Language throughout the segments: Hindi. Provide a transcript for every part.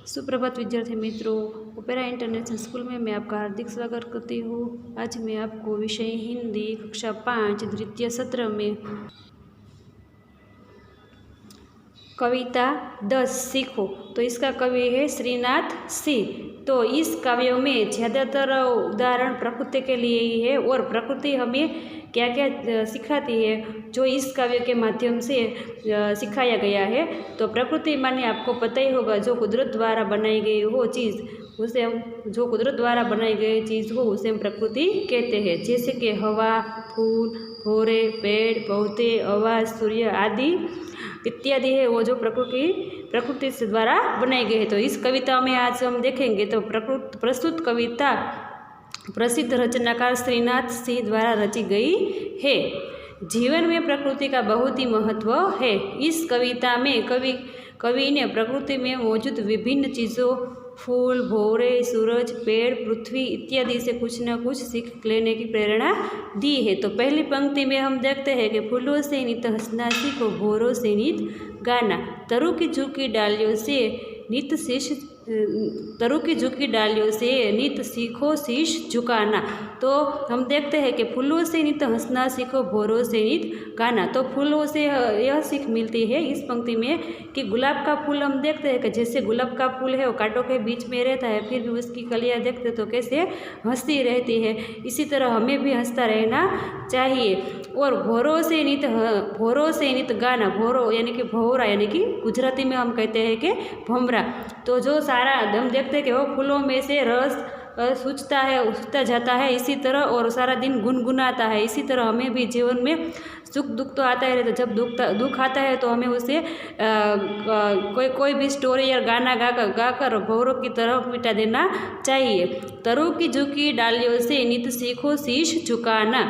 सुप्रभात विद्यार्थी मित्रों, ओपेरा इंटरनेशनल स्कूल में मैं आपका हार्दिक स्वागत करती हूँ। आज मैं आपको विषय हिंदी कक्षा 5 द्वितीय सत्र में कविता 10 सीखो। तो इसका कवि है श्रीनाथ सी। तो इस काव्य में ज़्यादातर उदाहरण प्रकृति के लिए ही है और प्रकृति हमें क्या क्या सिखाती है जो इस काव्य के माध्यम से सिखाया गया है। तो प्रकृति माने आपको पता ही होगा, जो कुदरत द्वारा बनाई गई हो चीज़ उसे हम जो कुदरत द्वारा बनाई गई चीज़ हो उसे हम प्रकृति कहते हैं। जैसे कि हवा, फूल, भौरे, पेड़, पौधे, आवाज़, सूर्य आदि इत्यादि है, वो जो प्रकृति से द्वारा बनाई गई है। तो इस कविता में आज हम देखेंगे तो प्रस्तुत कविता प्रसिद्ध रचनाकार श्रीनाथ सी द्वारा रची गई है। जीवन में प्रकृति का बहुत ही महत्व है। इस कविता में कवि ने प्रकृति में मौजूद विभिन्न चीज़ों, फूल, भौरे, सूरज, पेड़, पृथ्वी इत्यादि से कुछ न कुछ सीख लेने की प्रेरणा दी है। तो पहली पंक्ति में हम देखते हैं कि फूलों से नित हंसना सीखो, भौरों से नित गाना, तरु की झुकी डालियों से नित सीखो शीश झुकाना। तो हम देखते हैं कि फूलों से नित हंसना सीखो, भौरों से नित गाना। तो फूलों से यह सीख मिलती है इस पंक्ति में कि गुलाब का फूल हम देखते हैं कि जैसे गुलाब का फूल है वो कांटों के बीच में रहता है, फिर भी उसकी कलियां देखते तो कैसे हंसती रहती है। इसी तरह हमें भी हंसता रहना चाहिए। और भौरों से नित गाना, भौरों यानी कि भौरा यानी कि गुजराती में हम कहते हैं कि भमरा। तो जो सारा हम देखते हैं कि वो फूलों में से रस सूझता जाता है इसी तरह, और सारा दिन गुनगुनाता है। इसी तरह हमें भी जीवन में सुख दुख तो आता है। तो जब दुख आता है तो हमें उसे कोई भी स्टोरी या गाना गाकर भौरों की तरफ मिटा देना चाहिए। तरु की झुकी डालियों से नित सीखो शीश झुकाना।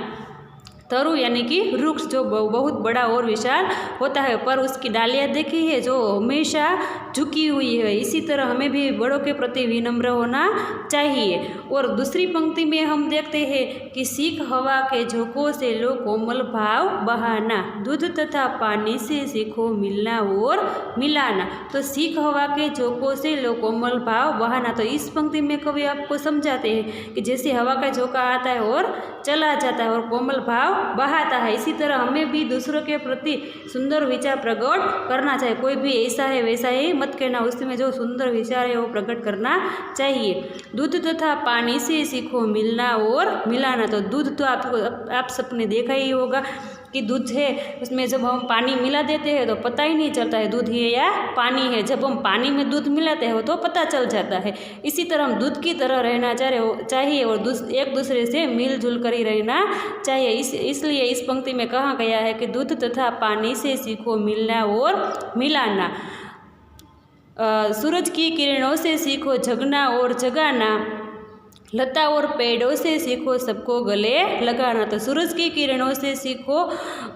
तरु यानी कि वृक्ष जो बहुत बड़ा और विशाल होता है, पर उसकी डालियाँ देखी है जो हमेशा झुकी हुई है। इसी तरह हमें भी बड़ों के प्रति विनम्र होना चाहिए। और दूसरी पंक्ति में हम देखते हैं कि सीख हवा के झोंकों से लो कोमल भाव बहाना, दूध तथा पानी से सीखो मिलना और मिलाना। तो सीख हवा के झोंकों से लो कोमल भाव बहाना। तो इस पंक्ति में कवि आपको समझाते हैं कि जैसे हवा का झोंका आता है और चला जाता है और कोमल भाव बहाता है, इसी तरह हमें भी दूसरों के प्रति सुंदर विचार प्रकट करना चाहिए। कोई भी ऐसा है वैसा ही मत कहना, उसमें जो सुंदर विचार है वो प्रकट करना चाहिए। दूध तथा पानी से सीखो मिलना और मिलाना। तो दूध तो आप सबने देखा ही होगा कि दूध है, उसमें जब हम पानी मिला देते हैं तो पता ही नहीं चलता है दूध है या पानी है। जब हम पानी में दूध मिलाते हैं तो पता चल जाता है। इसी तरह हम दूध की तरह रहना चाहिए और एक दूसरे से मिलजुल कर ही रहना चाहिए। इसलिए इस पंक्ति में कहा गया है कि दूध तथा पानी से सीखो मिलना और मिलाना। सूरज की किरणों से सीखो जगना और जगाना, लता और पेड़ों से सीखो सबको गले लगाना। तो सूरज की किरणों से सीखो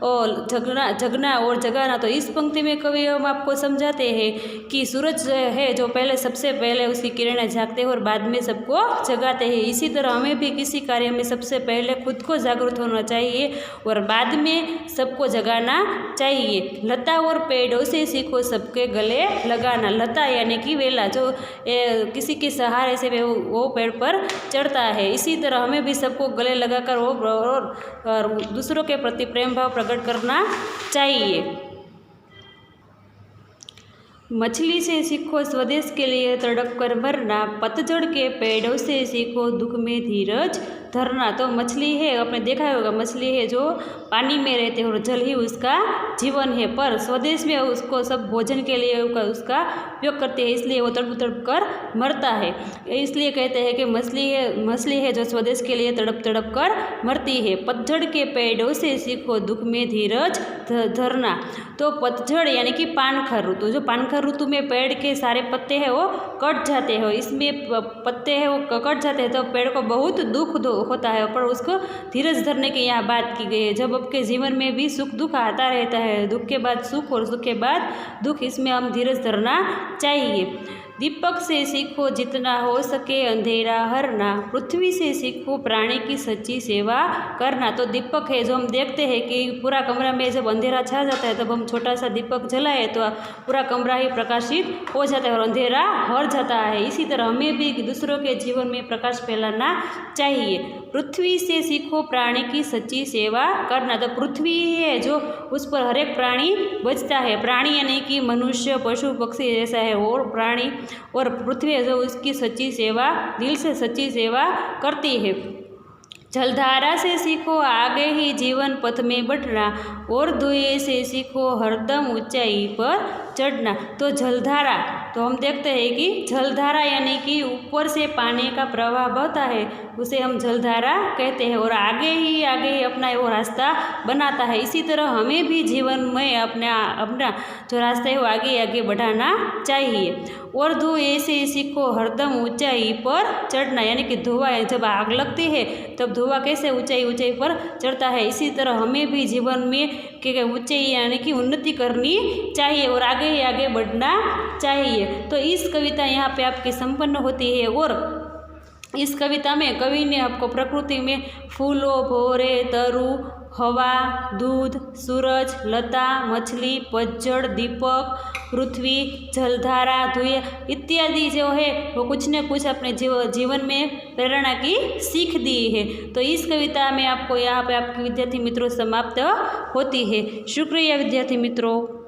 और जगना और जगाना। तो इस पंक्ति में कवि हम आपको समझाते हैं कि सूरज है जो सबसे पहले उसकी किरणें झाँकते हैं और बाद में सबको जगाते हैं। इसी तरह हमें भी किसी कार्य में सबसे पहले खुद को जागरूक होना चाहिए और बाद में सबको जगाना चाहिए। लता और पेड़ों से सीखो सबके गले लगाना। लता यानी कि वेला, जो किसी के सहारे से वो पेड़ पर चढ़ता है। इसी तरह हमें भी सबको गले लगाकर और दूसरों के प्रति प्रेम भाव प्रकट करना चाहिए। मछली से सीखो स्वदेश के लिए तड़प कर मरना, पतझड़ के पेड़ों से सीखो दुख में धीरज धरना। तो मछली है, आपने देखा होगा, मछली है जो पानी में रहते हैं और जल ही उसका जीवन है, पर स्वदेश में उसको सब भोजन के लिए उसका उपयोग करते हैं, इसलिए वो तड़प तड़प कर मरता है। इसलिए कहते हैं कि मछली है जो स्वदेश के लिए तड़प तड़प कर मरती है। पतझड़ के पेड़ों से सीखो दुख में धीरज धरना। तो पतझड़ यानी कि पानखर ऋतु, जो पानखर ऋतु में पेड़ के सारे पत्ते हैं वो कट जाते हैं, इसमें पत्ते हैं वो कट जाते हैं, तो पेड़ को बहुत दुख होता है, पर उसको धीरज धरने की यहाँ बात की गई है। जब आपके जीवन में भी सुख दुख आता रहता है, दुख के बाद सुख और सुख के बाद दुख, इसमें हम धीरज धरना चाहिए। दीपक से सीखो जितना हो सके अंधेरा हरना, पृथ्वी से सीखो प्राणी की सच्ची सेवा करना। तो दीपक है जो हम देखते हैं कि पूरा कमरा में जब अंधेरा छा जाता है तब हम छोटा सा दीपक जलाए तो पूरा कमरा ही प्रकाशित हो जाता है और अंधेरा हर जाता है। इसी तरह हमें भी दूसरों के जीवन में प्रकाश फैलाना चाहिए। पृथ्वी से सीखो प्राणी की सच्ची सेवा करना। तो पृथ्वी है जो उस पर हर एक प्राणी बचता है, प्राणी यानी कि मनुष्य पशु पक्षी जैसा है और प्राणी, और पृथ्वी है जो उसकी सच्ची सेवा, दिल से सच्ची सेवा करती है। जलधारा से सीखो आगे ही जीवन पथ में बढ़ना, और धुएं से सीखो हरदम ऊंचाई पर चढ़ना। तो जलधारा, तो हम देखते हैं कि जलधारा यानी कि ऊपर से पानी का प्रवाह बहता है, उसे हम जलधारा कहते हैं और आगे ही अपना वो रास्ता बनाता है। इसी तरह हमें भी जीवन में अपना जो रास्ता है वो आगे बढ़ाना चाहिए। और धुएं से सीखो हरदम ऊंचाई पर चढ़ना, यानी कि धुआं, जब आग लगती है तब धुआं कैसे ऊंचाई पर चढ़ता है, इसी तरह हमें भी जीवन में ऊंचाई यानी कि उन्नति करनी चाहिए और आगे बढ़ना चाहिए। तो इस कविता यहाँ पे आपकी संपन्न होती है। और इस कविता में कवि ने आपको प्रकृति में फूलों, भौरे, तरु, हवा, दूध, सूरज, लता, मछली, पतझड़, दीपक, पृथ्वी, जलधारा, धुएं इत्यादि जो है वो कुछ न कुछ अपने जीवन में प्रेरणा की सीख दी है। तो इस कविता में आपको यहाँ पे आपके विद्यार्थी मित्रों समाप्त होती है। शुक्रिया विद्यार्थी मित्रों।